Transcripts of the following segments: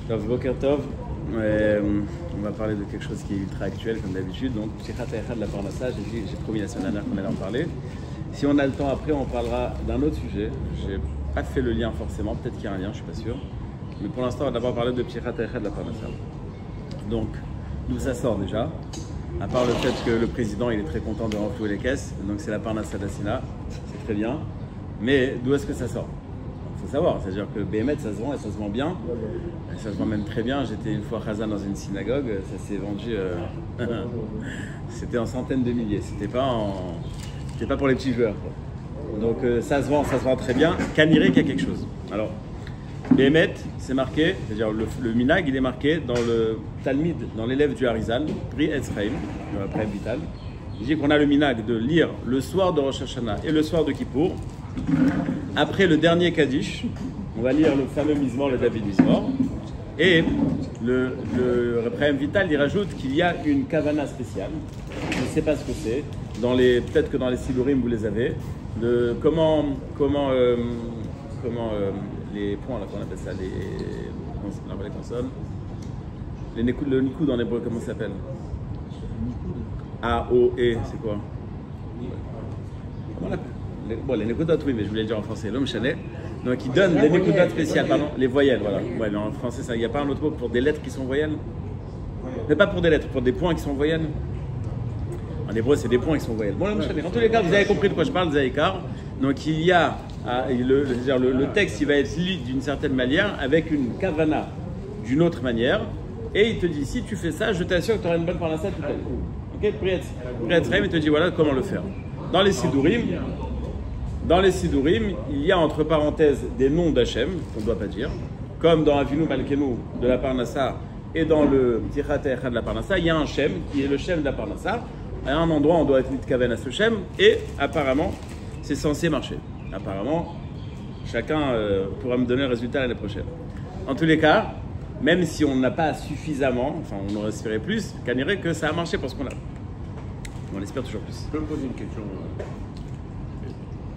Tov, Boker Tov. On va parler de quelque chose qui est ultra actuel comme d'habitude. Donc, Psichat Echad de la Parnassa, j'ai promis la semaine dernière qu'on allait en parler. Si on a le temps après, on parlera d'un autre sujet. J'ai pas fait le lien forcément, peut-être qu'il y a un lien, je suis pas sûr. Mais pour l'instant, on va d'abord parler de Psichat Echad de la Parnassa. Donc, d'où ça sort déjà? À part le fait que le président il est très content de renflouer les caisses, donc c'est la Parnassa d'Assina, c'est très bien. Mais d'où est-ce que ça sort? Il faut savoir, c'est-à-dire que BMET ça se vend et ça se vend bien, et ça se vend même très bien. J'étais une fois Khazan dans une synagogue, ça s'est vendu, c'était en centaines de milliers, c'était pas pour les petits joueurs, quoi. Donc ça se vend très bien. Kaniré qu'il y a quelque chose. Alors, BMET, c'est marqué, c'est-à-dire le minag, il est marqué dans le Talmid, dans l'élève du Harizal, Pri Etzraim, le Prêtre Vital. Il dit qu'on a le minag de lire le soir de Rosh Hashanah et le soir de Kippour. Après le dernier Kaddish, on va lire le fameux Mizmor, le David Mizmor. Et le Prêtre Vital, il rajoute qu'il y a une kavana spéciale. Je ne sais pas ce que c'est. Peut-être que dans les Sidurim, vous les avez. Comment les points, là, qu'on appelle ça, les consonnes. Le Nikud en hébreu, comment ça s'appelle? A, O, E, c'est quoi? Comment on l'appelle? Les Nikudot, oui, mais je voulais dire en français. L'homme chalet. Donc, il donne des Nikudot spéciales, pardon, les voyelles, voilà. Ouais, en français, il n'y a pas un autre mot pour des lettres qui sont voyelles? Mais pas pour des lettres, pour des points qui sont voyelles. En hébreu, c'est des points qui sont voyelles. Bon, l'homme chalet. En tous les cas, vous avez compris de quoi je parle, Zaïkar. Donc, il y a. Le texte il va être lu d'une certaine manière avec une kavana d'une autre manière et il te dit si tu fais ça je t'assure que tu auras une bonne parnassa toute l'année. Ok, Priyatzraim il te dit voilà comment le faire. Dans les Sidurim il y a entre parenthèses des noms d'Hachem qu'on ne doit pas dire comme dans Avinu Malkenu de la Parnassa et dans le Psichat Echad de la Parnassa il y a un Shem qui est le Shem de la Parnassa. À un endroit on doit être mis de kaven à ce Shem et apparemment c'est censé marcher. Apparemment, chacun pourra me donner le résultat l'année prochaine. En tous les cas, même si on n'a pas suffisamment, enfin on aurait espéré plus, Kaniré que ça a marché pour ce qu'on a. On espère toujours plus. Je peux me poser une question.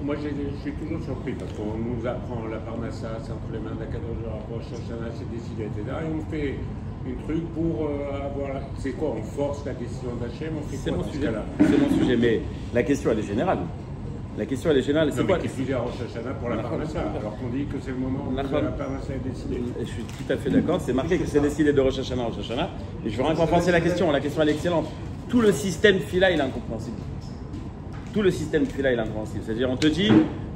Moi, je suis toujours surpris parce qu'on nous apprend la Parnassa, c'est entre les mains d'Akadosh Baruch Hu, Shana, c'est décidé, etc. Et on fait un truc pour avoir. C'est quoi? On force la décision d'Hachem? C'est mon sujet. C'est mon sujet, mais la question elle est générale. La question elle est générale, c'est quoi? Qui est à Rosh Hashanah pour la Parnassa, alors qu'on dit que c'est le moment où la Parnassa est décidée. Je suis tout à fait d'accord, c'est marqué que c'est décidé de Rosh Hashanah à Rosh Hashanah. Et je veux rien compenser la question elle est excellente. Tout le système Fila il est incompréhensible. Tout le système Fila il est incompréhensible. C'est-à-dire on te dit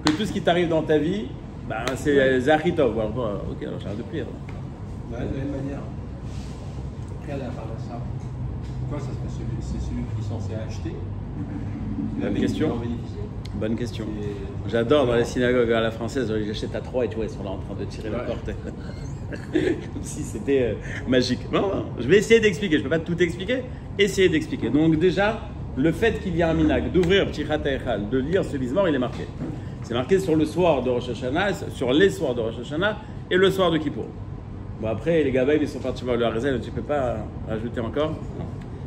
que tout ce qui t'arrive dans ta vie, bah, c'est Zahitov. Ok, alors j'arrête de prier. De la même manière, après la Parnassa, pourquoi ça se passe? C'est celui qui est censé acheter. Bonne question. Bonne question. J'adore dans les synagogues à la française, j'achète à 3 et tu vois, ils sont là en train de tirer la porte. Comme si c'était magique. Non, je vais essayer d'expliquer, je ne peux pas tout expliquer, essayer d'expliquer. Donc déjà, le fait qu'il y a un minag, d'ouvrir Psichat Echad, de lire ce Mizmor, il est marqué. C'est marqué sur le soir de Rosh Hashanah, sur les soirs de Rosh Hashanah et le soir de Kippour. Bon après, les Gabaïs, ils sont partis voir le Harizal, tu ne peux pas rajouter encore.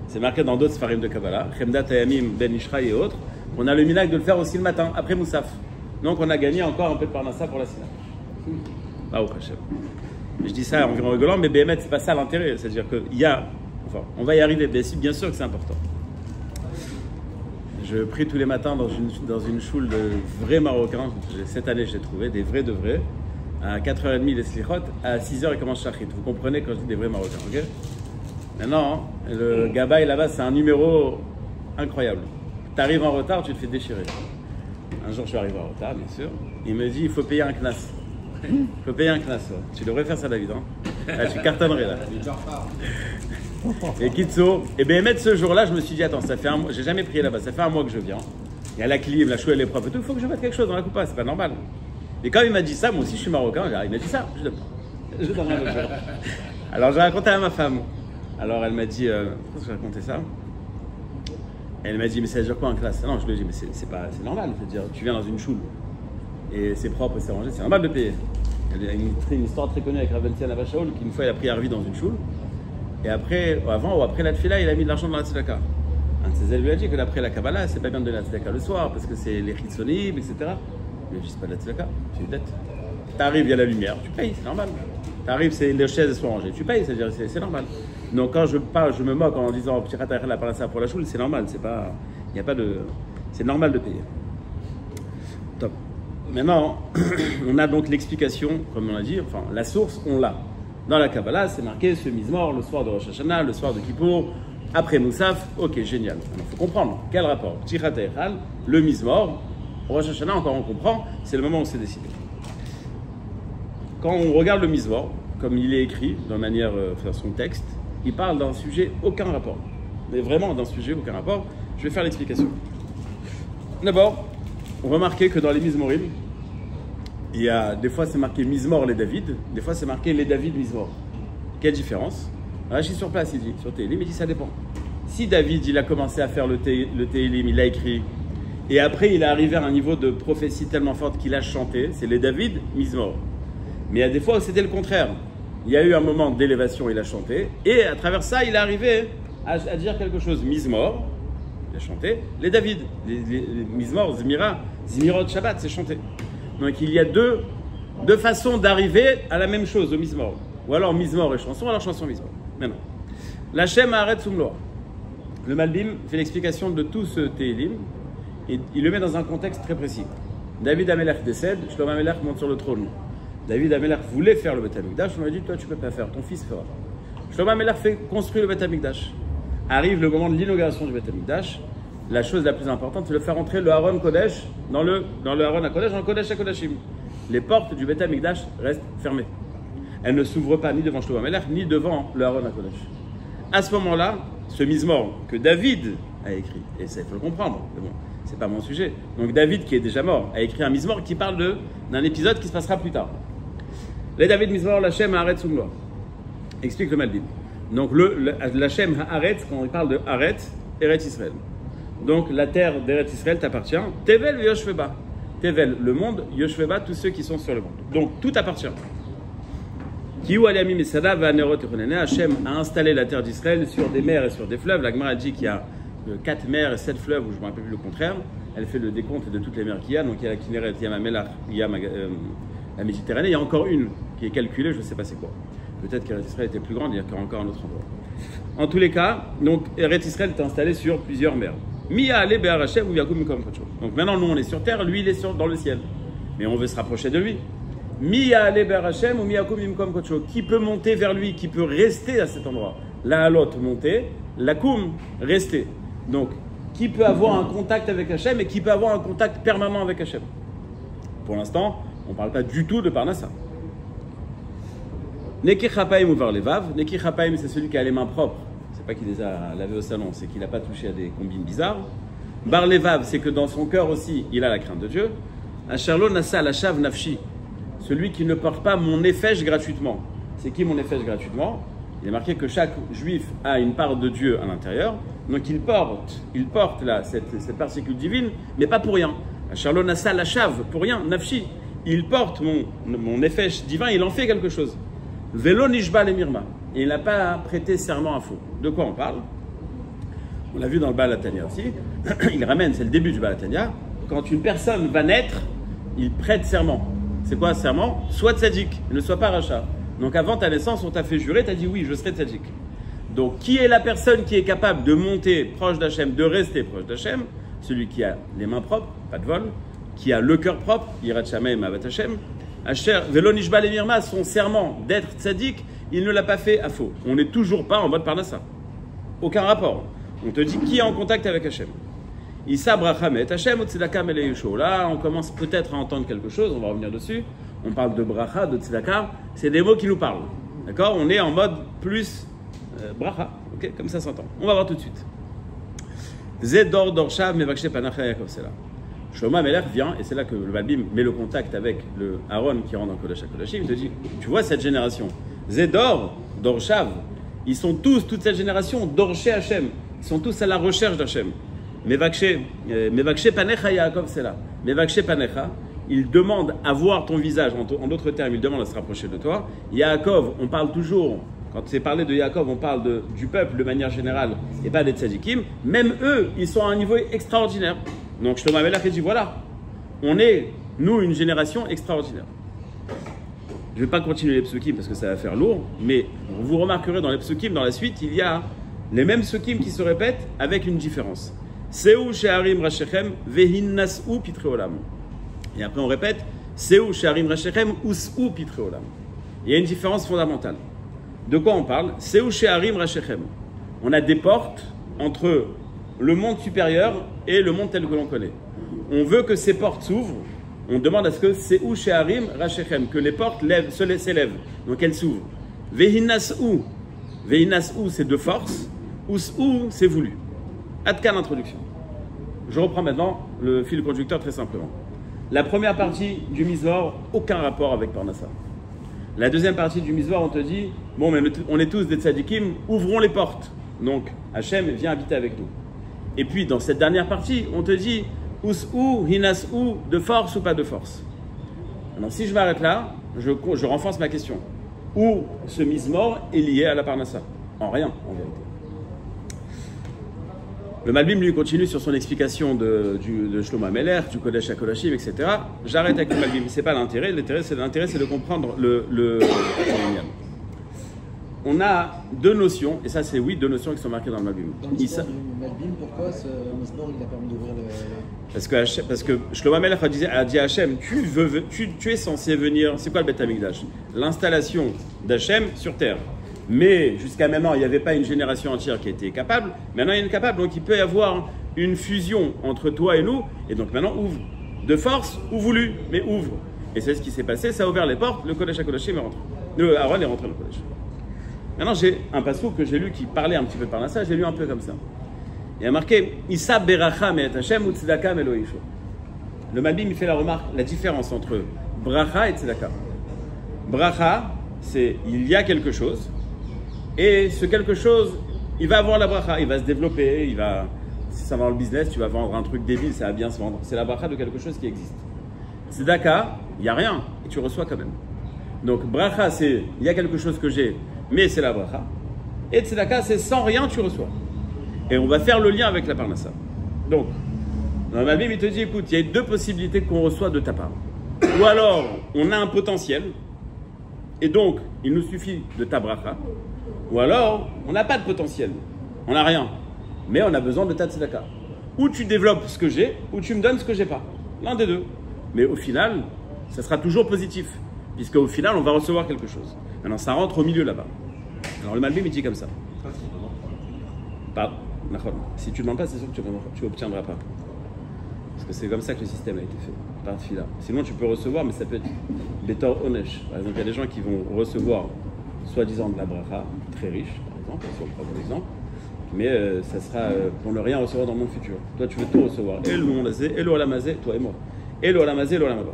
C'est marqué dans d'autres Sfarim de Kabbalah, Chemdat Hayamim, Ben Ishraï et autres. On a le minag de le faire aussi le matin, après Moussaf. Donc on a gagné encore un peu de Parnassa pour la Sina. Ah, au Hachem. Je dis ça en rigolant, mais BMET, c'est pas ça l'intérêt. C'est-à-dire qu'il y a. Enfin, on va y arriver, bien sûr que c'est important. Je prie tous les matins dans une choule de vrais Marocains. Cette année, j'ai trouvé des vrais de vrais. À 4h30, les slichot. À 6h, ils commencent Shachrit. Vous comprenez quand je dis des vrais Marocains, ok? Maintenant, le Gabaï là-bas, c'est un numéro incroyable. Tu arrives en retard, tu te fais déchirer. Un jour, je suis arrivé en retard, bien sûr. Il me dit, il faut payer un knas. Il faut payer un knas. Ouais. Tu devrais faire ça, David. Hein. Là, tu cartonnerais, là. Et Kitso, et bien, mettre ce jour-là, je me suis dit, attends, ça fait un mois, j'ai jamais prié là-bas, ça fait un mois que je viis. Il y a la clim, la chouette, elle est propre et tout, il faut que je mette quelque chose dans la coupa, c'est pas normal. Et quand il m'a dit ça, moi aussi, je suis marocain, il m'a dit ça, je donne pas. Je donne rien d'autre. Alors, j'ai raconté à ma femme. Alors, elle m'a dit, pourquoi je racontais ça? Elle m'a dit, mais ça veut dire quoi en classe? Non, je lui ai dit, mais c'est normal. Je veux dire, tu viens dans une choule et c'est propre et c'est rangé, c'est normal de payer. Il y a une histoire très connue avec Raventia Navashaoul qu'une fois il a pris Harvi dans une choule et après, avant ou après la tfila, il a mis de l'argent dans la tzedaka. Un de ses élèves lui a dit que d'après la Kabbalah, c'est pas bien de donner la tzedaka le soir parce que c'est les chitsonim, etc. Il lui a dit, c'est pas de la tzedaka, c'est une dette. T'arrives, il y a la lumière, tu payes, c'est normal. T'arrives, c'est les chaises sont rangées, tu payes, c'est-à-dire c'est normal. Donc quand je parle, je me moque en disant petit ratar la parnassa pour la choule, c'est normal, c'est pas, il n'y a pas de, c'est normal de payer. Top. Maintenant, on a donc l'explication, comme on a dit, enfin la source, on l'a. Dans la Kabbalah, c'est marqué ce Mizmor, le soir de Rosh Hashanah, le soir de Kippour, après Moussaf, ok, génial. Il faut comprendre, quel rapport? Tichat Echal, le Mizmor, Rosh Hashanah, encore on comprend, c'est le moment où c'est décidé. Quand on regarde le Mizmor, comme il est écrit, dans manière, son texte, il parle d'un sujet aucun rapport. Mais vraiment d'un sujet aucun rapport. Je vais faire l'explication. D'abord, on remarquait que dans les Mizmorim, il y a des fois c'est marqué Mizmor les David, des fois c'est marqué les David Mizmor. Quelle différence? Rachid sur place, il dit, sur Télim, il dit ça dépend. Si David, il a commencé à faire le Télim, il a écrit, et après il est arrivé à un niveau de prophétie tellement forte qu'il a chanté, c'est les David Mizmor. Mais il y a des fois où c'était le contraire. Il y a eu un moment d'élévation, il a chanté, et à travers ça, il est arrivé à dire quelque chose. Mizmor, il a chanté, les David, les Mizmor, Zmirot, Shabbat, c'est chanté. Donc il y a deux façons d'arriver à la même chose au Mizmor. Ou alors Mizmor et chanson, alors chanson Mizmor. Maintenant, l'Hachem Haaretz Umloa. Le Malbim fait l'explication de tout ce Télim, et il le met dans un contexte très précis. David Amelech décède, Shlomo Amelech monte sur le trône. David Amelech voulait faire le Beth Amikdash, on lui a dit, toi tu peux pas faire, ton fils fera. Shlomo Amelech fait construire le Beth Amikdash. Arrive le moment de l'inauguration du Beth Amikdash. La chose la plus importante, c'est de faire entrer le Aaron Kodesh dans le Aaron HaKodesh, dans le Kodesh HaKodashim. Les portes du Beth Amikdash restent fermées. Elles ne s'ouvrent pas ni devant Shlomo Amelech, ni devant le Aaron HaKodesh. À ce moment-là, ce Mizmor que David a écrit, et ça il faut le comprendre, mais bon, c'est pas mon sujet. Donc David, qui est déjà mort, a écrit un Mizmor qui parle d'un épisode qui se passera plus tard. Les David Mizmor, l'Hachem Haaretz Umloa. Explique le Malbim. Donc l'Hachem Haaretz, quand on parle de Haaretz, Eretz Israël. Donc la terre d'Eretz Israël t'appartient. Tevel Yoshveba. Tevel, le monde, Yoshveba, tous ceux qui sont sur le monde. Donc tout appartient. Hachem a installé la terre d'Israël sur des mers et sur des fleuves. La Gemara dit qu'il y a 4 mers et 7 fleuves, ou je ne me rappelle plus le contraire. Elle fait le décompte de toutes les mers qu'il y a. Donc il y a la Kinneret, il y a Mamelach, il y a la Méditerranée. Il y a encore une qui est calculée, je ne sais pas c'est quoi. Peut-être qu'Eretz Israël était plus grande, il y a encore un autre endroit. En tous les cas, donc Eretz Israël est installé sur plusieurs mers. Donc maintenant, nous on est sur terre, lui il est dans le ciel. Mais on veut se rapprocher de lui. Qui peut monter vers lui, qui peut rester à cet endroit? La halot, monter, la koum, rester. Donc, qui peut avoir un contact avec Hachem et qui peut avoir un contact permanent avec Hachem? Pour l'instant, on ne parle pas du tout de Parnassa. Neki Chapaim ou Varlevav. Neki Chapaim, c'est celui qui a les mains propres. C'est pas qu'il les a lavées au salon, c'est qu'il n'a pas touché à des combines bizarres. Barlevav, c'est que dans son cœur aussi, il a la crainte de Dieu. Asherlo Nasa Lashav Nafshi. Celui qui ne porte pas mon nefesh gratuitement. C'est qui mon nefesh gratuitement? Il est marqué que chaque juif a une part de Dieu à l'intérieur. Donc il porte là, cette particule divine, mais pas pour rien. Asherlo Nasa Lashav, pour rien, Nafshi. Il porte mon nefesh divin, il en fait quelque chose. Velo Nishba le Mirma. Et il n'a pas prêté serment à faux. De quoi on parle? On l'a vu dans le Baal HaTanya aussi. Il ramène, c'est le début du Baal HaTanya. Quand une personne va naître, il prête serment. C'est quoi serment? Sois tzaddik, ne sois pas rachat. Donc avant ta naissance, on t'a fait jurer, tu as dit oui, je serai tzaddik. Donc qui est la personne qui est capable de monter proche d'Hachem, de rester proche d'Hachem? Celui qui a les mains propres, pas de vol, qui a le cœur propre, Yirat Shamayim Avat Hachem. Asher Velo Nishba le Mirma, son serment d'être tzaddik, il ne l'a pas fait à faux. On n'est toujours pas en mode Parnassa. Aucun rapport. On te dit qui est en contact avec Hachem. Issa Brachamet, Hachem Tzedaka Mele Yesho. Là, on commence peut-être à entendre quelque chose, on va revenir dessus. On parle de Bracha, de Tzedaka, c'est des mots qui nous parlent. D'accord? On est en mode plus Bracha. Ok? Comme ça s'entend. On va voir tout de suite. Zedor Dorshav Mevakshe Panacha Yaakov, c'est là. Shlomo Amelech vient, et c'est là que le Malbim met le contact avec le Aaron qui rentre dans Kodesh HaKodashim. Il te dit, tu vois cette génération, Zedor, Dorshav, ils sont tous, toute cette génération, Dorché Hachem. Ils sont tous à la recherche d'Hachem. Mevakshe Panecha Yaakov, c'est là. Mevakshe Panecha, il demande à voir ton visage. En d'autres termes, il demande à se rapprocher de toi. Yaakov, on parle toujours, quand c'est parlé de Yaakov, on parle du peuple de manière générale et pas des tzadikim. Même eux, ils sont à un niveau extraordinaire. Donc Shlomo Amelech dit voilà, on est, nous, une génération extraordinaire. Je ne vais pas continuer les psukim parce que ça va faire lourd, mais vous remarquerez dans les psukim, dans la suite, il y a les mêmes psukim qui se répètent avec une différence. Seu she'arim rashechem vehinnas'u pitre olam. Et après on répète Seu she'arim rashechem us'u pitre olam. Il y a une différence fondamentale. De quoi on parle? Seu she'arim rashechem. On a des portes entre le monde supérieur et le monde tel que l'on connaît. On veut que ces portes s'ouvrent. On demande à ce que Seu she'arim rashechem, que les portes s'élèvent, donc elles s'ouvrent. Vehinnas'u. Vehinnas'u, c'est de force. Us'u, c'est voulu. Adkan l'introduction. Je reprends maintenant le fil conducteur très simplement. La première partie du Mizmor, aucun rapport avec Parnassa. La deuxième partie du Mizmor, on te dit, bon, mais on est tous des tzadikim, ouvrons les portes. Donc, Hachem vient habiter avec nous. Et puis, dans cette dernière partie, on te dit, Us'u, Hinas'u, de force ou pas de force. Alors, si je m'arrête là, je renforce ma question. Où ce Mizmor est lié à la Parnassa? En rien, en vérité. Le Malbim lui continue sur son explication de Shlomo HaMelech, du Kodesh HaKodashim, etc. J'arrête avec le Malbim, c'est pas l'intérêt. L'intérêt, c'est de comprendre le On a deux notions, et ça c'est deux notions qui sont marquées dans le Malbim. Dans l'histoire du Malbim, pourquoi ce Mizmor il a permis d'ouvrir le... Parce que Shlomo HaMelech a dit à Hachem, tu es censé venir, c'est quoi le Beth Amikdash? L'installation d'Hachem sur terre. Mais jusqu'à maintenant, il n'y avait pas une génération entière qui était capable. Maintenant, il y a une capable. Donc, il peut y avoir une fusion entre toi et nous. Et donc, maintenant, ouvre. De force ou voulu, mais ouvre. Et c'est ce qui s'est passé. Ça a ouvert les portes. Le Kodesh HaKodashim est rentré. Aaron est rentré dans le Kodesh. Maintenant, j'ai un passage que j'ai lu qui parlait un petit peu par là. Ça, j'ai lu un peu comme ça. Il y a marqué Issa beracha me'et Hashem u'tzedaka me'loisho. Le Malbim, il fait la remarque, la différence entre bracha et tzedaka. Bracha, c'est il y a quelque chose. Et ce quelque chose, il va avoir la bracha, il va se développer, si ça va dans le business, tu vas vendre un truc débile, ça va bien se vendre. C'est la bracha de quelque chose qui existe. Tzedaka, il n'y a rien, et tu reçois quand même. Donc bracha, c'est, il y a quelque chose que j'ai, mais c'est la bracha. Et tzedaka, c'est sans rien, tu reçois. Et on va faire le lien avec la parnassa. Donc, dans le Malbim, il te dit, écoute, il y a deux possibilités qu'on reçoit de ta part. Ou alors, on a un potentiel, et donc, il nous suffit de ta bracha. Ou alors, on n'a pas de potentiel, on n'a rien, mais on a besoin de ta tzedaka. Ou tu développes ce que j'ai, ou tu me donnes ce que j'ai pas. L'un des deux. Mais au final, ça sera toujours positif, puisque au final, on va recevoir quelque chose. Maintenant, ça rentre au milieu là-bas. Alors le Malbim, il dit comme ça. Si tu ne demandes pas, c'est sûr que tu n'obtiendras pas. Parce que c'est comme ça que le système a été fait, par Tfila. Sinon, tu peux recevoir, mais ça peut être Betor Onesh. Par exemple, il y a des gens qui vont recevoir soi-disant de la bracha, très riche, par exemple, si on prend comme exemple, mais ça sera pour ne rien recevoir dans le monde futur. Toi, tu veux tout recevoir. Et le monde azé, et le olamazé, toi et moi. Et le olamazé, et le olamaba.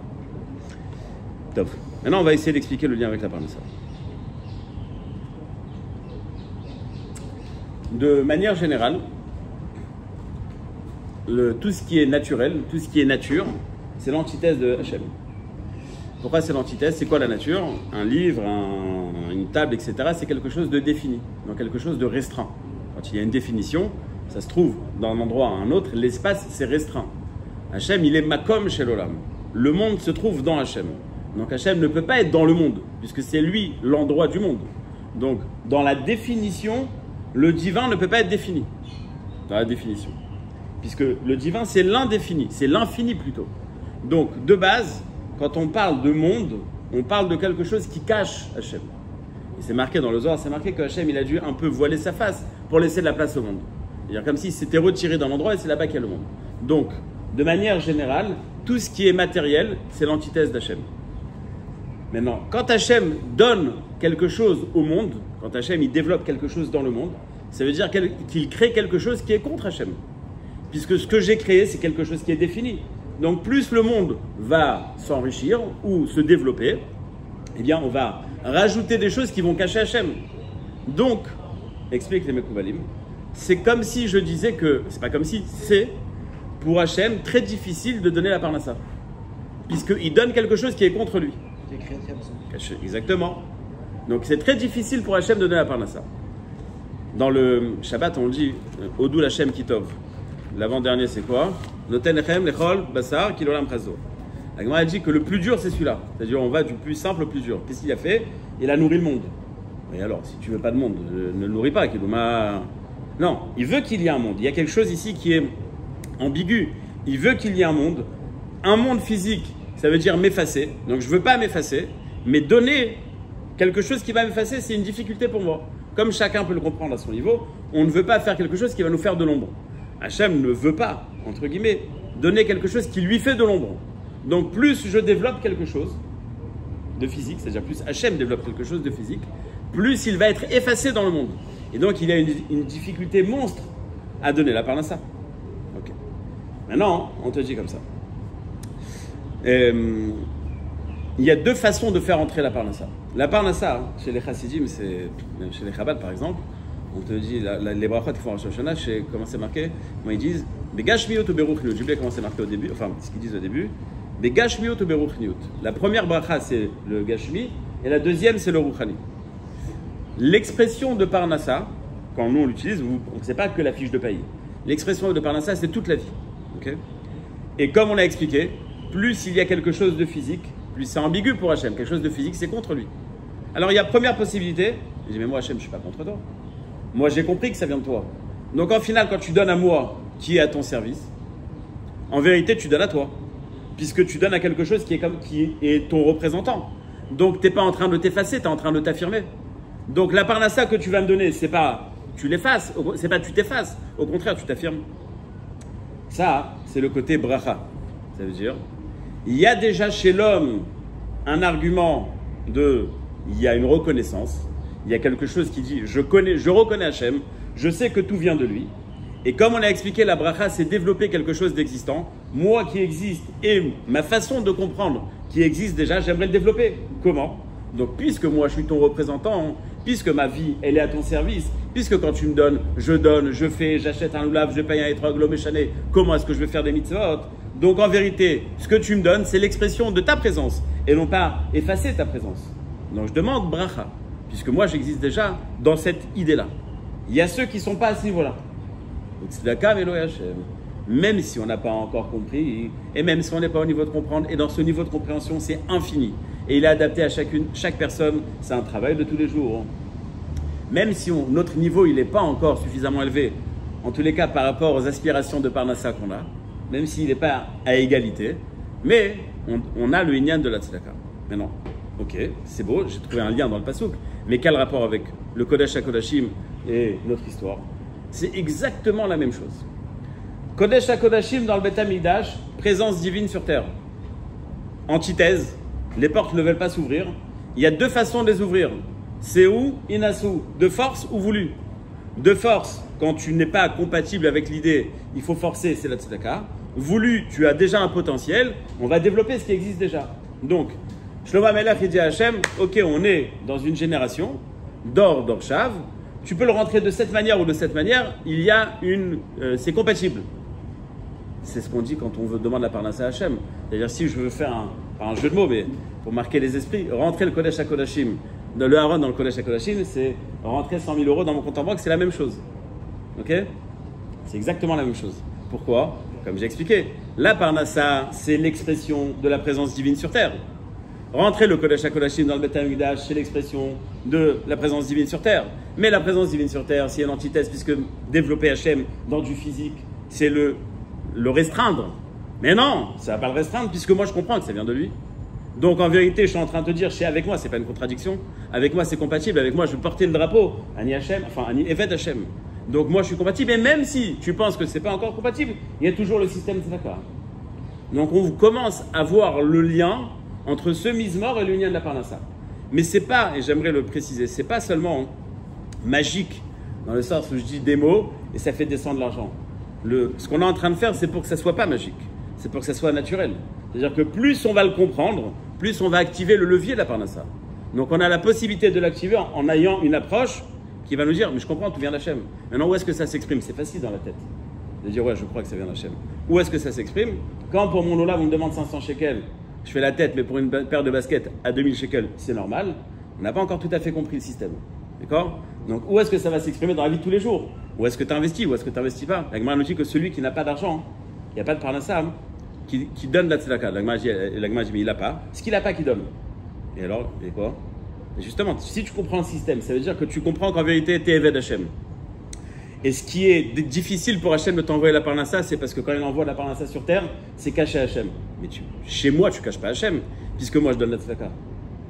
Top. Maintenant, on va essayer d'expliquer le lien avec la parnassa. De manière générale, tout ce qui est naturel, tout ce qui est nature, c'est l'antithèse de Hachem. Pourquoi c'est l'antithèse? C'est quoi la nature? Un livre, une table, etc. C'est quelque chose de défini, donc quelque chose de restreint. Quand il y a une définition, ça se trouve d'un endroit à un autre, l'espace c'est restreint. Hachem, il est makom shel olam. Le monde se trouve dans Hachem. Donc Hachem ne peut pas être dans le monde, puisque c'est lui l'endroit du monde. Donc dans la définition, le divin ne peut pas être défini. Dans la définition. Puisque le divin c'est l'indéfini, c'est l'infini plutôt. Donc de base, quand on parle de monde, on parle de quelque chose qui cache Hachem. Et c'est marqué dans le Zohar, c'est marqué que Hachem il a dû un peu voiler sa face pour laisser de la place au monde. C'est-à-dire comme s'il s'était retiré d'un endroit et c'est là-bas qu'il y a le monde. Donc, de manière générale, tout ce qui est matériel, c'est l'antithèse d'Hachem. Maintenant, quand Hachem donne quelque chose au monde, quand Hachem il développe quelque chose dans le monde, ça veut dire qu'il crée quelque chose qui est contre Hachem. Puisque ce que j'ai créé, c'est quelque chose qui est défini. Donc plus le monde va s'enrichir ou se développer, eh bien on va rajouter des choses qui vont cacher Hachem. Donc, explique les Mekoubalim, c'est comme si je disais que, c'est pas comme si, c'est pour Hachem très difficile de donner la parnassa. Puisqu'il donne quelque chose qui est contre lui. Caché, exactement. Donc c'est très difficile pour Hachem de donner la parnassa. Dans le Shabbat, on dit Odou Hachem Kitov. L'avant-dernier, c'est quoi? Noten lechem lechol basar kilolam chazo. La Gemara dit que le plus dur, c'est celui-là. C'est-à-dire, on va du plus simple au plus dur. Qu'est-ce qu'il a fait? Il a nourri le monde. Et alors, si tu veux pas de monde, ne le nourris pas. Non, il veut qu'il y ait un monde. Il y a quelque chose ici qui est ambigu. Il veut qu'il y ait un monde. Un monde physique, ça veut dire m'effacer. Donc, je ne veux pas m'effacer, mais donner quelque chose qui va m'effacer, c'est une difficulté pour moi. Comme chacun peut le comprendre à son niveau, on ne veut pas faire quelque chose qui va nous faire de l'ombre. Hachem ne veut pas, entre guillemets, donner quelque chose qui lui fait de l'ombre. Donc, plus je développe quelque chose de physique, c'est-à-dire plus Hachem développe quelque chose de physique, plus il va être effacé dans le monde. Et donc, il a une difficulté monstre à donner la parnassa. Ok. Maintenant, on te dit comme ça. Il y a deux façons de faire entrer la parnassa. La parnassa, chez les chassidim, chez les Chabad par exemple, on te dit, les brachot qui font Rosh Hashanah, comment c'est marqué? Moi, ils disent, Begashmiut ou Beruchniut. J'ai oublié comment c'est marqué au début, enfin, ce qu'ils disent au début. Begashmiut ou Beruchniut. La première bracha, c'est le Gashmi, et la deuxième, c'est le Ruchani. L'expression de parnassa, quand nous on l'utilise, on ne sait pas que la fiche de paye. L'expression de parnassa, c'est toute la vie. Okay, et comme on l'a expliqué, plus il y a quelque chose de physique, plus c'est ambigu pour Hachem. Quelque chose de physique, c'est contre lui. Alors il y a première possibilité, je dis mais moi Hachem, je ne suis pas contre toi. Moi j'ai compris que ça vient de toi. Donc en final, quand tu donnes à moi qui est à ton service, en vérité tu donnes à toi. Puisque tu donnes à quelque chose qui est ton représentant. Donc tu n'es pas en train de t'effacer, tu es en train de t'affirmer. Donc la parnassa que tu vas me donner, c'est pas tu l'effaces, c'est pas tu t'effaces, au contraire tu t'affirmes. Ça, c'est le côté bracha. Ça veut dire, il y a déjà chez l'homme un argument il y a une reconnaissance, il y a quelque chose qui dit, je reconnais Hachem, je sais que tout vient de lui. Et comme on a expliqué, la bracha, c'est développer quelque chose d'existant. Moi qui existe et ma façon de comprendre qui existe déjà, j'aimerais le développer. Comment? Donc, puisque moi je suis ton représentant, puisque ma vie, elle est à ton service, puisque quand tu me donnes, je fais, j'achète un loulav, je paye un étrog, l'homéchané, comment est-ce que je vais faire des mitzvot? Donc, en vérité, ce que tu me donnes, c'est l'expression de ta présence et non pas effacer ta présence. Donc, je demande bracha, puisque moi, j'existe déjà dans cette idée-là. Il y a ceux qui ne sont pas à ce niveau-là. Même si on n'a pas encore compris, et même si on n'est pas au niveau de comprendre, et dans ce niveau de compréhension, c'est infini. Et il est adapté à chaque personne, c'est un travail de tous les jours. Même si notre niveau il n'est pas encore suffisamment élevé, en tous les cas par rapport aux aspirations de parnassa qu'on a, même s'il n'est pas à égalité, mais on a le inyan de la tzedaka. Maintenant, ok, c'est beau, j'ai trouvé un lien dans le pasouk, mais quel rapport avec le Kodesh HaKodashim et notre histoire? C'est exactement la même chose. Kodesh HaKodashim dans le Beth Amikdash, présence divine sur terre. Antithèse, les portes ne veulent pas s'ouvrir. Il y a deux façons de les ouvrir. C'est où? Inasu, de force ou voulu. De force, quand tu n'es pas compatible avec l'idée, il faut forcer, c'est la tzedaka. Voulu, tu as déjà un potentiel, on va développer ce qui existe déjà. Donc, Shlomo HaMelech il dit à Hachem, ok, on est dans une génération, d'or, d'Orshav, tu peux le rentrer de cette manière ou de cette manière, c'est compatible. C'est ce qu'on dit quand on demande la parnassa à Hachem. C'est-à-dire, si je veux faire un jeu de mots, mais pour marquer les esprits, rentrer le Kodesh HaKodashim, le Aaron dans le Kodesh HaKodashim, c'est rentrer 100 000 euros dans mon compte en banque, c'est la même chose. Ok? C'est exactement la même chose. Pourquoi? Comme j'ai expliqué, la parnassa, c'est l'expression de la présence divine sur terre. Rentrer le Kodesh HaKodashim dans le Beth Amikdash, c'est l'expression de la présence divine sur terre. Mais la présence divine sur terre, c'est une antithèse, puisque développer Hachem dans du physique, c'est le restreindre. Mais non, ça ne va pas le restreindre, puisque moi je comprends que ça vient de lui. Donc en vérité, je suis en train de te dire, avec moi, ce n'est pas une contradiction. Avec moi, c'est compatible. Avec moi, je vais porter le drapeau. Ani Hachem, enfin, Ani Evet Hachem. Donc moi, je suis compatible. Et même si tu penses que ce n'est pas encore compatible, il y a toujours le système tzedaka. Donc on commence à voir le lien entre ce mizmor et l'union de la parnassa. Mais c'est pas, et j'aimerais le préciser, c'est pas seulement magique, dans le sens où je dis des mots et ça fait descendre l'argent. Ce qu'on est en train de faire, c'est pour que ça soit pas magique. C'est pour que ça soit naturel. C'est-à-dire que plus on va le comprendre, plus on va activer le levier de la parnassa. Donc on a la possibilité de l'activer en ayant une approche qui va nous dire, mais je comprends, tout vient d'Hachem. Maintenant, où est-ce que ça s'exprime? C'est facile dans la tête de dire, ouais, je crois que ça vient d'Hachem. Où est-ce que ça s'exprime? Quand pour mon Ola, on me demande 500 shekels, je fais la tête, mais pour une paire de baskets à 2000 shekels, c'est normal. On n'a pas encore tout à fait compris le système. D'accord? Donc, où est-ce que ça va s'exprimer dans la vie de tous les jours? Où est-ce que tu investis? Où est-ce que tu n'investis pas? La Gemara nous dit que celui qui n'a pas d'argent, il n'y a pas de parnassa, qui donne la tzedaka. L'agma dit, mais il n'a pas. Ce qu'il n'a pas, qu'il donne. Et alors, et quoi? Et justement, si tu comprends le système, ça veut dire que tu comprends qu'en vérité, tu es Eved Hashem. Et ce qui est difficile pour Hachem de t'envoyer la parnassa, c'est parce que quand il envoie la parnassa sur terre, c'est caché à Hachem. Mais chez moi, tu ne caches pas Hachem, puisque moi, je donne la tzedaka.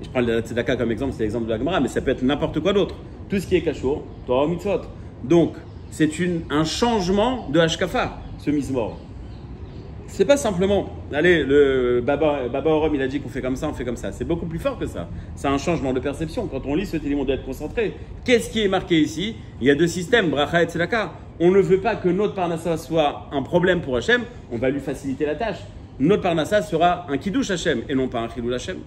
Et je prends la tzedaka comme exemple, c'est l'exemple de la Gemara, mais ça peut être n'importe quoi d'autre. Tout ce qui est kashour, Torah ou mitzvot. Donc, c'est un changement de Hashkafa, ce mizmor. C'est pas simplement, allez, le Baba Orom, il a dit qu'on fait comme ça, on fait comme ça. C'est beaucoup plus fort que ça. C'est un changement de perception. Quand on lit ce télémon, on doit être concentré. Qu'est-ce qui est marqué ici? Il y a deux systèmes, bracha et tzedaka. On ne veut pas que notre parnassa soit un problème pour Hachem, on va lui faciliter la tâche. Notre parnassa sera un kiddush Hachem et non pas un chilul Hachem.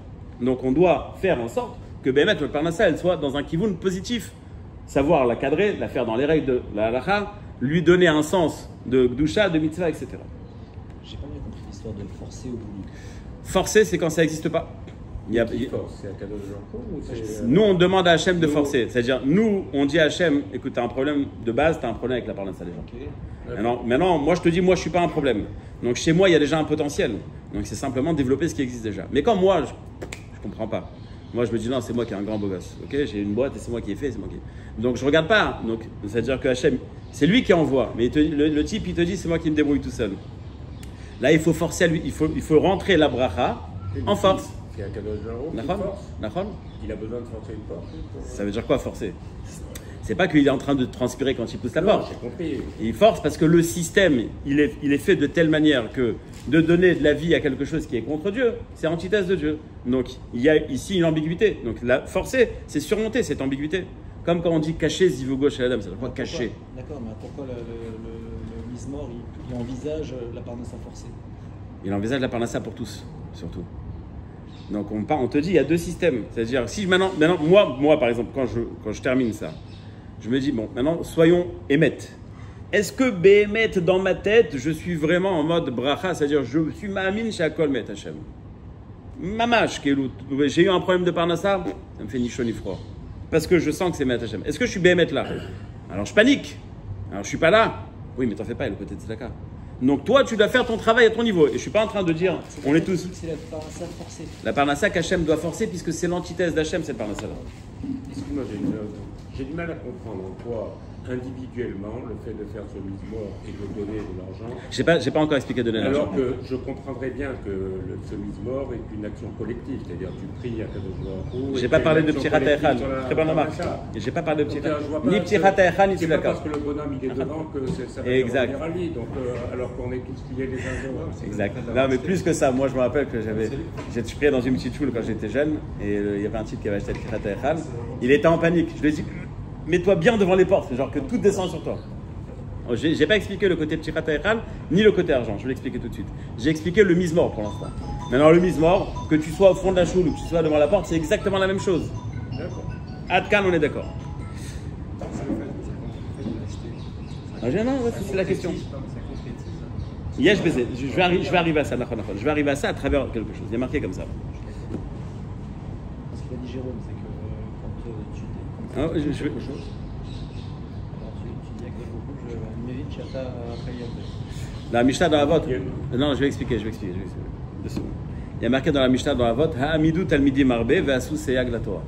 Donc on doit faire en sorte que notre parnassa, elle soit dans un kivoun positif. Savoir la cadrer, la faire dans les règles de la halacha, lui donner un sens de gdusha, de mitzvah, etc. J'ai pas bien compris l'histoire de forcer au bout. Forcer, c'est quand ça n'existe pas. Force, c'est un cadeau de Jean-Paul ou c'est... Nous, on demande à Hachem de forcer. C'est-à-dire, nous, on dit à Hachem, écoute, tu as un problème de base, tu as un problème avec la parnassa des gens. Okay. Maintenant, moi, je te dis, moi, je ne suis pas un problème. Donc, chez moi, il y a déjà un potentiel. Donc, c'est simplement développer ce qui existe déjà. Mais quand moi, je ne comprends pas. Moi, je me dis, non, c'est moi qui ai un grand beau gosse. Okay, j'ai une boîte et c'est moi qui ai fait, c'est moi qui... Donc, je ne regarde pas. Donc, c'est-à-dire que Hachem, c'est lui qui envoie. Mais le type, il te dit, c'est moi qui me débrouille tout seul. Là, il faut forcer à lui. Il faut rentrer la bracha en force. C'est un cadeau de Jean-Paul. Il a besoin de forcer une porte. Ça veut dire quoi, forcer? C'est pas qu'il est en train de transpirer quand il pousse la porte. J'ai compris. Il force parce que le système, il est fait de telle manière que de donner de la vie à quelque chose qui est contre Dieu, c'est antithèse de Dieu. Donc, il y a ici une ambiguïté. Donc, forcer, c'est surmonter cette ambiguïté. Comme quand on dit cacher zivugo chez Adam, ça veut dire quoi cacher? D'accord, mais pourquoi le mizmor, il envisage la parnassa forcée? Il envisage la parnassa pour tous, surtout. Donc on te dit, il y a deux systèmes. C'est-à-dire, si maintenant moi par exemple, quand je termine ça, je me dis, bon, maintenant, soyons émettes. Est-ce que bémet dans ma tête, je suis vraiment en mode bracha, c'est-à-dire, je suis ma'amin chez Akol Met Hashem. Mamash, j'ai eu un problème de parnassa, ça me fait ni chaud ni froid. Parce que je sens que c'est Met Hashem. Est-ce que je suis bémet là? Alors je panique. Alors je suis pas là. Oui, mais t'en fais pas, il est le côté de tzedaka. Donc toi, tu dois faire ton travail à ton niveau. Et je ne suis pas en train de dire, on est tous... C'est la parnassa forcée. La parnassa qu'Hachem doit forcer, puisque c'est l'antithèse d'Hachem, cette parnassa-là. Excuse-moi, j'ai du mal à comprendre en toi, individuellement, le fait de faire ce mizmor et de donner de l'argent. J'ai pas encore expliqué de donner de l'argent. Alors que je comprendrais bien que ce mizmor est une action collective, c'est-à-dire tu pries à Kadosh Baruch. J'ai pas parlé de Ptirat Echad. Très bonne remarque. J'ai pas parlé de Ptirat. Ni Ptirat Echad, ni Tzedaka. C'est pas parce que le bonhomme il est devant que ça va revenir à lui. Donc, alors qu'on est tous pliés les uns aux autres. Exact. Non, mais plus que ça, moi je me rappelle que j'ai prié dans une petite choule quand j'étais jeune et il y avait un type qui avait acheté le Ptirat Echad. Il était en panique. Je lui ai dit, mets-toi bien devant les portes, genre que tout descend sur toi. J'ai pas expliqué le côté Ptirat Echad ni le côté argent, je vais l'expliquer tout de suite. J'ai expliqué le mizmor pour l'instant. Maintenant, le mizmor, que tu sois au fond de la choule ou que tu sois devant la porte, c'est exactement la même chose. D'accord. Adkan, on est d'accord. Non, c'est la question. Yesh baiser. Je vais arriver à ça, je vais arriver à ça à travers quelque chose. Il y a marqué comme ça. Ce qu'il a dit Jérôme, c'est que quand tu dis quelque chose, alors tu dis à quelque chose, je m'évite, tu as après la Mishnah dans la vote. Non, je vais expliquer. Il y a marqué dans la Mishnah dans la vote, Ha'amidou talmidi marbe ve'asu seyag la Torah.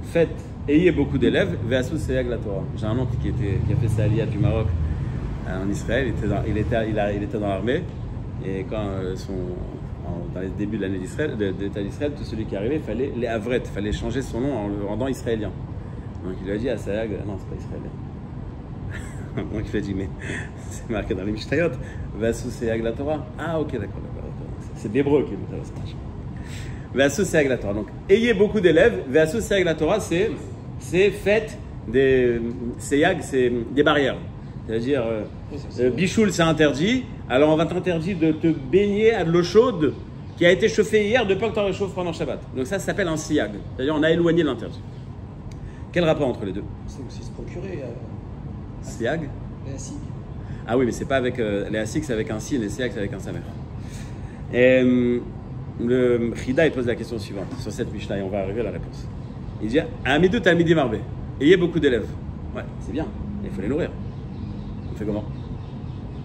Faites, ayez beaucoup d'élèves, ve'asu seyag la Torah. J'ai un oncle qui a fait sa aliyah du Maroc en Israël, il était dans l'armée, et quand dans les débuts de l'année d'Israël, de l'État d'Israël, tout celui qui arrivait, il fallait les Havret, il fallait changer son nom en le rendant israélien. Donc il lui a dit à Sayag, non, c'est pas israélien. Donc il lui a dit, mais c'est marqué dans les Mishnayot, Vasu Sayag la Torah. Ah, ok, d'accord. C'est d'hébreu qui est ça marche. Vasu Sayag la Torah. Donc ayez beaucoup d'élèves, Vasu Sayag la Torah, c'est faites des Sayag, c'est des barrières. C'est-à-dire, bichoul, c'est interdit, alors on va t'interdire de te baigner à de l'eau chaude qui a été chauffée hier de peur que tu en réchauffes pendant Shabbat. Donc ça s'appelle un siyag. C'est-à-dire, on a éloigné l'interdit. Quel rapport entre les deux? C'est aussi se procurer. Siyag? Les asig. Ah oui, mais c'est pas avec les asig, c'est avec un si, et les siyag, c'est avec un samer. Et le Chida, il pose la question suivante sur cette Mishnah, et on va arriver à la réponse. Il dit, Amidou talmidi marbe. Ayez beaucoup d'élèves. Ouais, c'est bien, mais il faut les nourrir. On fait comment?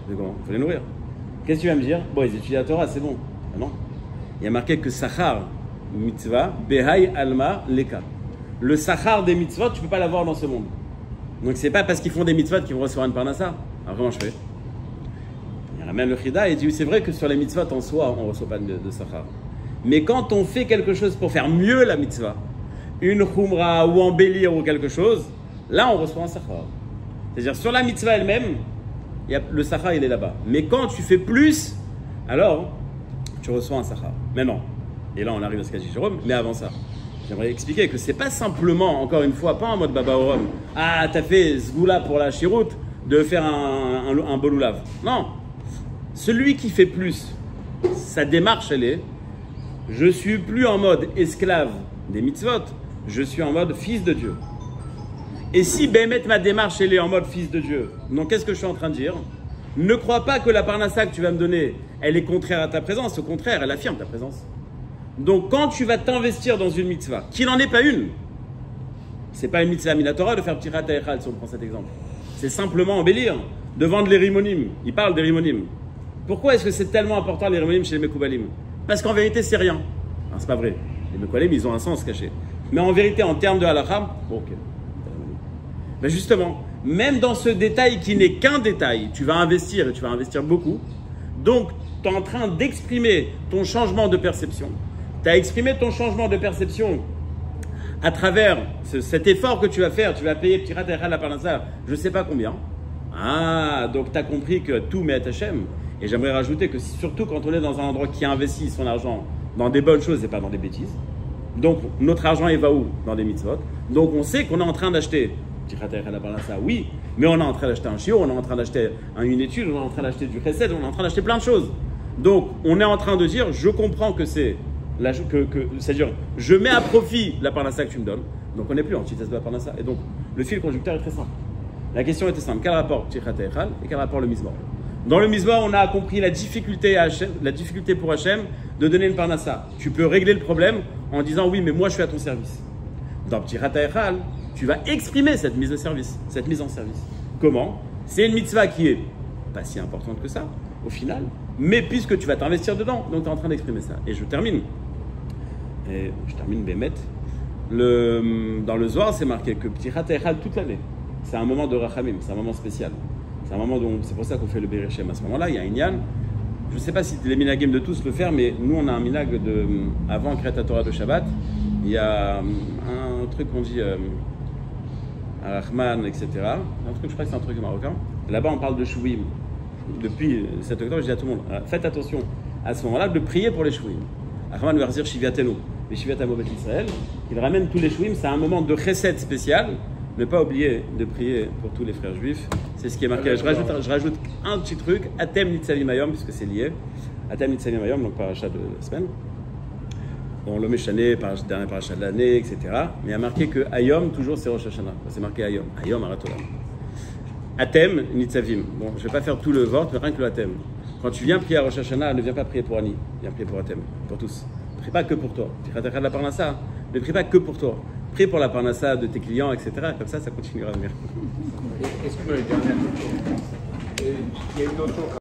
Il faut les nourrir. Qu'est-ce que tu vas me dire? Bon, ils étudient la Torah, c'est bon. Ah non. Il y a marqué que Sachar, mitzvah, Behai Alma Leka. Le Sachar des mitzvot, tu ne peux pas l'avoir dans ce monde. Donc c'est pas parce qu'ils font des mitzvot qu'ils vont recevoir une parnassa. Alors comment je fais? Il ramène le Chida et dit c'est vrai que sur les mitzvot en soi, on ne reçoit pas de Sachar. Mais quand on fait quelque chose pour faire mieux la mitzvah, une khumra ou embellir ou quelque chose, là on reçoit un Sachar. C'est-à-dire sur la mitzvah elle-même, le Sachar il est là-bas. Mais quand tu fais plus, alors tu reçois un Sachar. Mais non. Et là on arrive à ce qu'a dit Jérôme, mais avant ça. J'aimerais expliquer que c'est pas simplement, encore une fois, pas en mode Baba Oram. Ah, t'as fait Zgoula pour la chiroute de faire un boloulav. Non. Celui qui fait plus, sa démarche, elle est je suis plus en mode esclave des mitzvot, je suis en mode fils de Dieu. Et si Bémet, ma démarche, elle est en mode fils de Dieu, donc qu'est-ce que je suis en train de dire? Ne crois pas que la parnassa que tu vas me donner, elle est contraire à ta présence. Au contraire, elle affirme ta présence. Donc, quand tu vas t'investir dans une mitzvah, qui n'en est pas une, c'est pas une mitzvah minatora de faire petit echal, si on prend cet exemple. C'est simplement embellir, de vendre les rimonim. Il parle des rimonim. Pourquoi est-ce que c'est tellement important les rimonim chez les mekoubalim? Parce qu'en vérité, c'est rien. Non, c'est pas vrai. Les mekoubalim, ils ont un sens caché. Mais en vérité, en termes de halakha, bon, ok. Mais justement, même dans ce détail qui n'est qu'un détail, tu vas investir et tu vas investir beaucoup. Donc, tu es en train d'exprimer ton changement de perception. Tu as exprimé ton changement de perception à travers cet effort que tu vas faire. Tu vas payer petit rat la parnassa, je ne sais pas combien. Ah, donc tu as compris que tout met à Hachem. Et j'aimerais rajouter que surtout quand on est dans un endroit qui investit son argent dans des bonnes choses et pas dans des bêtises. Donc notre argent il va où? Dans des mitzvot. Donc on sait qu'on est en train d'acheter petit rat la parnassa, oui, mais on est en train d'acheter un chiot, on est en train d'acheter une étude, on est en train d'acheter du chesed, on est en train d'acheter plein de choses. Donc on est en train de dire, je comprends que c'est c'est-à-dire, je mets à profit la parnassa que tu me donnes. Donc on n'est plus en tzitzes de la parnassa. Et donc le fil conducteur est très simple. La question était simple. Quel rapport tichat echal et quel rapport le mizmor? Dans le mizmor, on a compris la difficulté pour Hachem de donner une parnassa. Tu peux régler le problème en disant oui, mais moi je suis à ton service. Dans tichat echal, tu vas exprimer cette mise de service, cette mise en service. Comment? C'est une mitzvah qui est pas si importante que ça au final, mais puisque tu vas t'investir dedans, donc tu es en train d'exprimer ça. Et je termine Bémet. Dans le Zohar, c'est marqué que petit rat echal toute l'année. C'est un moment de rachamim, c'est un moment spécial. C'est un moment dont c'est pour ça qu'on fait le Bereshem. À ce moment-là, il y a un Inyan. Je ne sais pas si les minagim de tous le faire, mais nous on a un minag avant Kriyat Torah de Shabbat. Il y a un truc qu'on dit Arachman, etc. Un truc, je crois que c'est un truc marocain. Là-bas, on parle de Shuvim. Depuis 7 octobre, je dis à tout le monde, faites attention à ce moment-là de prier pour les Shuvim. Arachman va dire Shiviatenu, les Shiviatanu Bet Israël. Il ramène tous les Shuvim, c'est un moment de chesed spécial. Ne pas oublier de prier pour tous les frères juifs. C'est ce qui est marqué. Je rajoute un petit truc, Atem Nitzavim Hayom, puisque c'est lié. Atem Nitzavim Hayom, donc parachat de la semaine. Bon, l'homme échané, dernier parachat de l'année, etc. Mais il y a marqué que Hayom, toujours c'est Rosh Hashanah. C'est marqué Hayom. Hayom Aratola. Atem Nitzavim. Bon, je ne vais pas faire tout le vort, mais rien que le Atem. Quand tu viens prier à Rosh Hashanah, ne viens pas prier pour Annie. Viens prier pour Atem, pour tous. Ne prie pas que pour toi. Tu feras de la parnassa. Ne prie pas que pour toi. Prie pour la parnassa de tes clients, etc. Comme ça continuera à venir. Est-ce que les dernières questions, il y a une autre chose.